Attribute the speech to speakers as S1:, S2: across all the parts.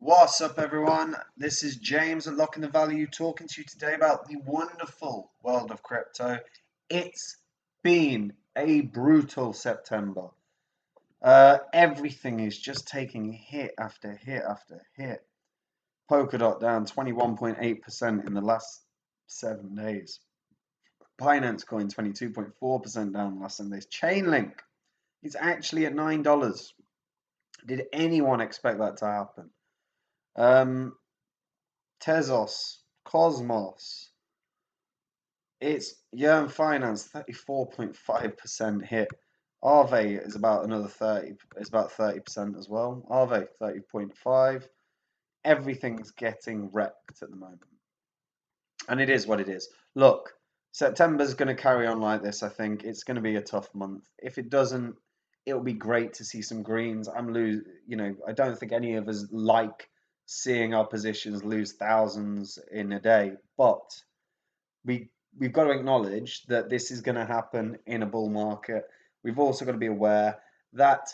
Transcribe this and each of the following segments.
S1: What's up, everyone? This is James at Locking the Value talking to you today about the wonderful world of crypto. It's been a brutal September. Everything is just taking hit after hit after hit. Polkadot down 21.8% in the last 7 days. Binance Coin 22.4% down last 7 days. Chainlink is actually at $9. Did anyone expect that to happen? Tezos, Cosmos, it's Yearn Finance 34.5% hit. Aave is about another 30, it's about 30% as well. Aave 30.5. Everything's getting wrecked at the moment. And it is what it is. Look, September's going to carry on like this, I think. It's going to be a tough month. If it doesn't, it'll be great to see some greens. I don't think any of us like seeing our positions lose thousands in a day, but we've got to acknowledge that this is going to happen in a bull market. We've also got to be aware that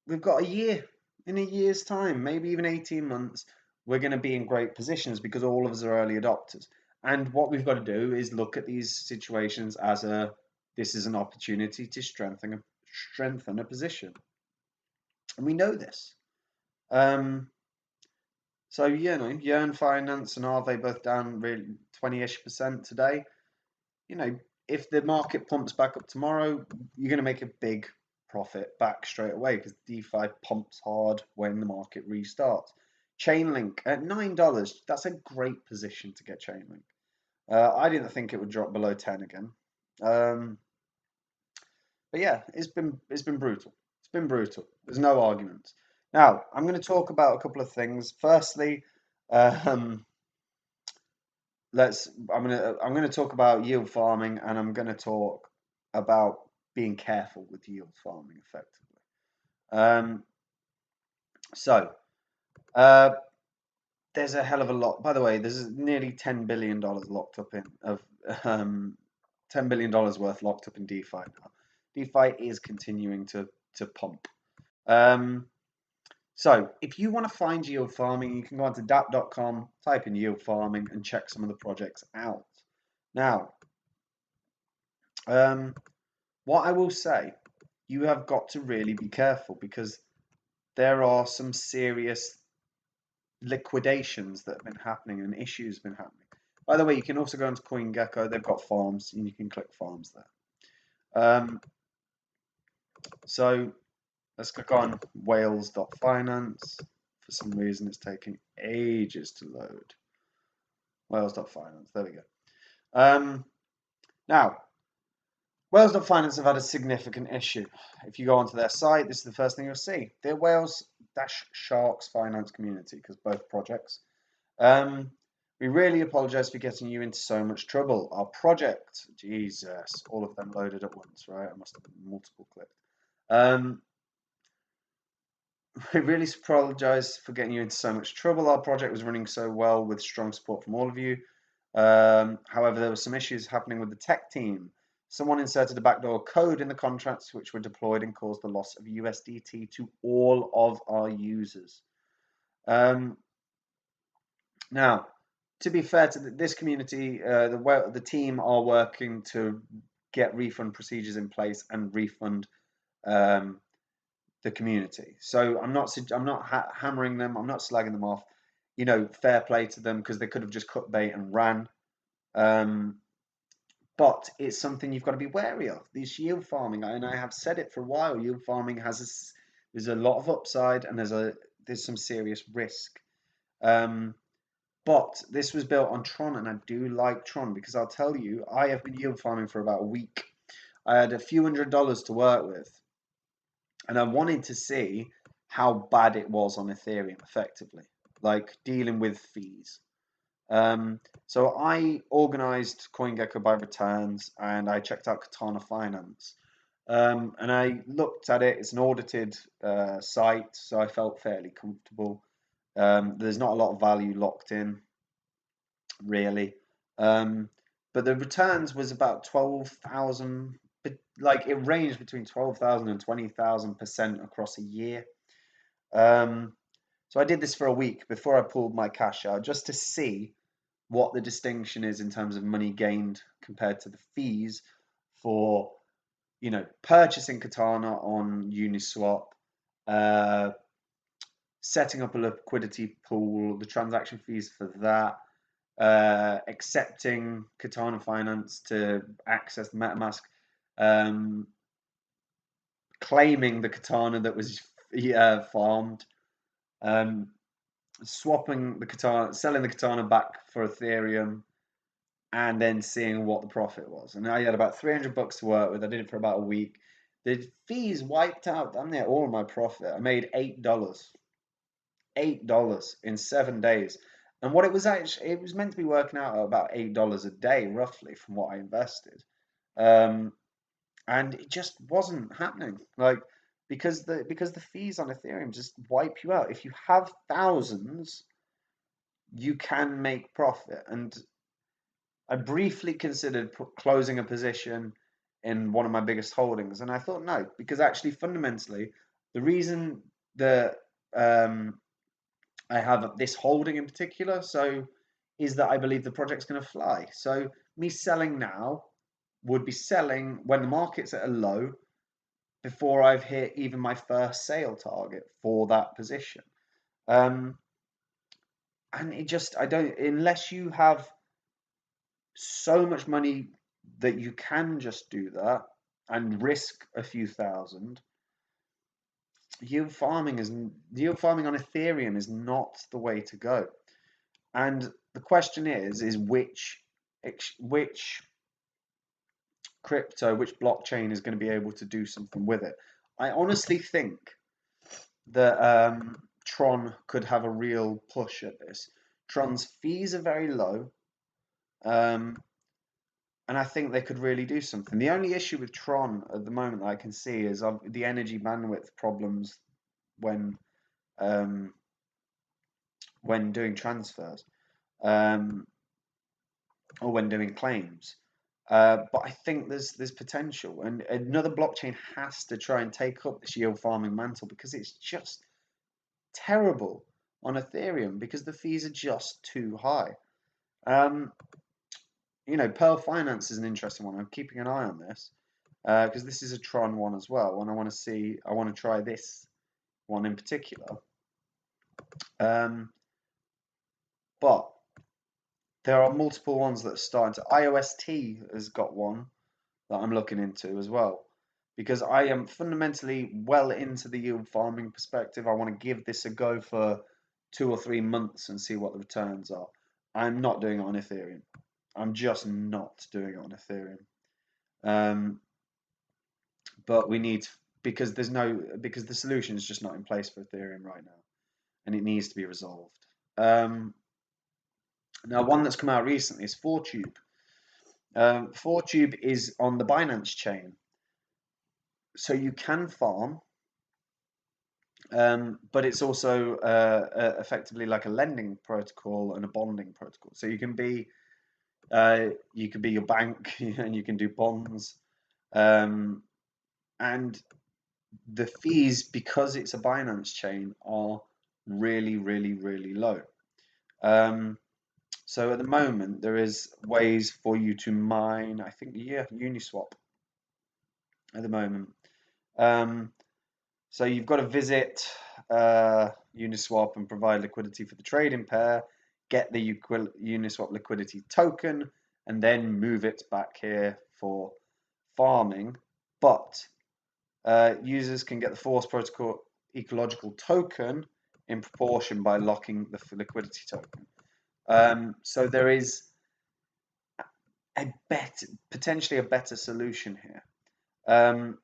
S1: we've got a year. In a year's time, maybe even 18 months, we're going to be in great positions because all of us are early adopters. And what we've got to do is look at these situations as this is an opportunity to strengthen a position. And we know this. So, Yearn Finance and Aave both down really 20-ish% today. If the market pumps back up tomorrow, you're going to make a big profit back straight away because DeFi pumps hard when the market restarts. Chainlink at $9, that's a great position to get Chainlink. I didn't think it would drop below 10 again. But yeah, it's been brutal. It's been brutal. There's no arguments. Now, I'm going to talk about a couple of things. Firstly, I'm going to talk about yield farming, and I'm going to talk about being careful with yield farming effectively. There's a hell of a lot. By the way, there's nearly $10 billion locked up in $10 billion worth locked up in DeFi now. DeFi is continuing to pump. So if you want to find yield farming, you can go onto dap.com, type in yield farming, and check some of the projects out. Now, what I will say, you have got to really be careful because there are some serious liquidations that have been happening and issues have been happening. By the way, you can also go into CoinGecko. They've got farms, and you can click farms there. So let's click on whales.finance. For some reason, it's taking ages to load. Whales.finance. There we go. Now, Whales.finance have had a significant issue. If you go onto their site, this is the first thing you'll see. They're Whales-Sharks Finance Community, because both projects. We really apologize for getting you into so much trouble. Our project, Jesus, all of them loaded at once, right? I must have multiple clicked. We really apologize for getting you into so much trouble. Our project was running so well with strong support from all of you. However, there were some issues happening with the tech team. Someone inserted a backdoor code in the contracts which were deployed and caused the loss of USDT to all of our users. Now, to be fair to this community, the team are working to get refund procedures in place and refund the community. So I'm not hammering them. I'm not slagging them off. Fair play to them because they could have just cut bait and ran. But it's something you've got to be wary of. This yield farming, and I have said it for a while. Yield farming there's a lot of upside and there's some serious risk. But this was built on Tron, and I do like Tron because I'll tell you, I have been yield farming for about a week. I had a few $100s to work with, and I wanted to see how bad it was on Ethereum effectively, like dealing with fees. So I organized CoinGecko by returns, and I checked out Katana Finance. And I looked at it. It's an audited site, so I felt fairly comfortable. There's not a lot of value locked in, really. But the returns was about 12,000, but like it ranged between 12,000 and 20,000% across a year. So I did this for a week before I pulled my cash out, just to see what the distinction is in terms of money gained compared to the fees for, purchasing Katana on Uniswap, uh, setting up a liquidity pool, the transaction fees for that, accepting Katana Finance to access the MetaMask, um, claiming the Katana that was farmed, um, swapping the Katana, selling the Katana back for Ethereum, and then seeing what the profit was. And I had about $300 to work with. I did it for about a week. The fees wiped out damn near all of my profit. I made $8. $8 in 7 days. And what it was actually, it was meant to be working out at about $8 a day, roughly, from what I invested. Um, and it just wasn't happening. Like, because the fees on Ethereum just wipe you out. If you have thousands, you can make profit. And I briefly considered closing a position in one of my biggest holdings, and I thought no, because actually fundamentally, the reason that I have this holding in particular, is that I believe the project's going to fly. So me selling now would be selling when the market's at a low, before I've hit even my first sale target for that position. And it just, I don't, unless you have so much money that you can just do that and risk a few thousand. Yield farming on Ethereum is not the way to go. And the question is which crypto, which blockchain is going to be able to do something with it. I honestly think that Tron could have a real push at this. Tron's fees are very low. And I think they could really do something. The only issue with Tron at the moment that I can see is the energy bandwidth problems when um, doing transfers, um, or when doing claims. But I think there's potential, and another blockchain has to try and take up this yield farming mantle, because it's just terrible on Ethereum because the fees are just too high. Pearl Finance is an interesting one. I'm keeping an eye on this because this is a Tron one as well, and I want to try this one in particular. But there are multiple ones that are starting to. IOST has got one that I'm looking into as well, because I am fundamentally well into the yield farming perspective. I want to give this a go for 2 or 3 months and see what the returns are. I'm not doing it on Ethereum. I'm just not doing it on Ethereum. But we need, because the solution is just not in place for Ethereum right now, and it needs to be resolved. Now, one that's come out recently is 4Tube. 4Tube is on the Binance chain, so you can farm, but it's also effectively like a lending protocol and a bonding protocol. So you can be your bank and you can do bonds, and the fees, because it's a Binance chain, are really, really, really low. So at the moment, there is ways for you to mine, I think, Uniswap at the moment. So you've got to visit Uniswap and provide liquidity for the trading pair, get the Uniswap liquidity token, and then move it back here for farming. But users can get the Force Protocol ecological token in proportion by locking the liquidity token. So there is potentially a better solution here. And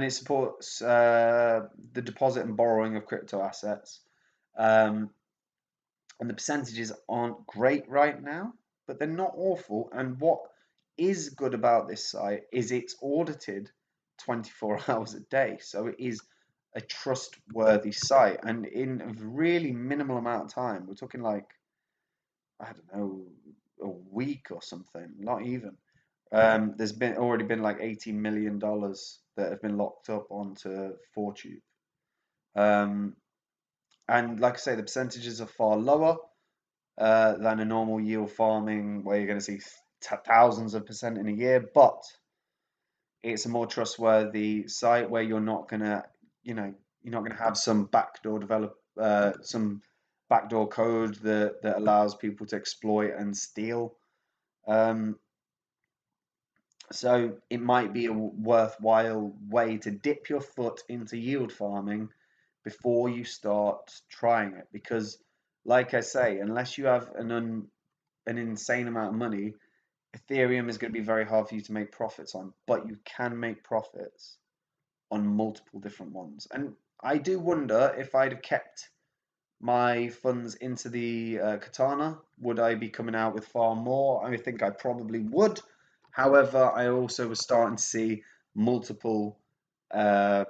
S1: it supports the deposit and borrowing of crypto assets. And the percentages aren't great right now, but they're not awful. And what is good about this site is it's audited 24 hours a day. So it is a trustworthy site. And in a really minimal amount of time, we're talking like, I don't know, a week or something, not even. There's already been like $18 million that have been locked up onto 4Tube. And like I say, the percentages are far lower than a normal yield farming where you're going to see thousands of percent in a year, but it's a more trustworthy site where you're not gonna, you're not gonna have some some backdoor code that allows people to exploit and steal. Um, so it might be a worthwhile way to dip your foot into yield farming before you start trying it, because, like I say, unless you have an insane amount of money, Ethereum is going to be very hard for you to make profits on, but you can make profits on multiple different ones. And I do wonder if I'd have kept my funds into the Katana, would I be coming out with far more? I think I probably would. However, I also was starting to see multiple uh,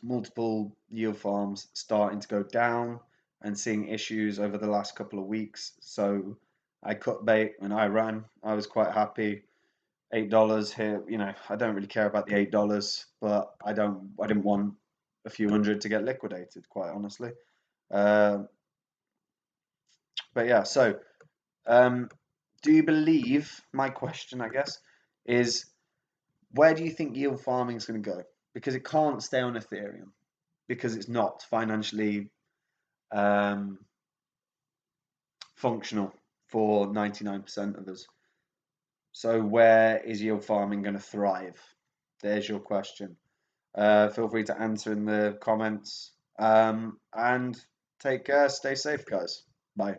S1: multiple yield farms starting to go down and seeing issues over the last couple of weeks. So I cut bait and I ran. I was quite happy. $8 here, I don't really care about the $8, but I didn't want a few hundred to get liquidated, quite honestly. Uh, but yeah, so um, do you believe, my question, I guess, is where do you think yield farming is going to go? Because it can't stay on Ethereum because it's not financially um, functional for 99% of us. So where is yield farming going to thrive? There's your question. Feel free to answer in the comments. And take care. Stay safe, guys. Bye.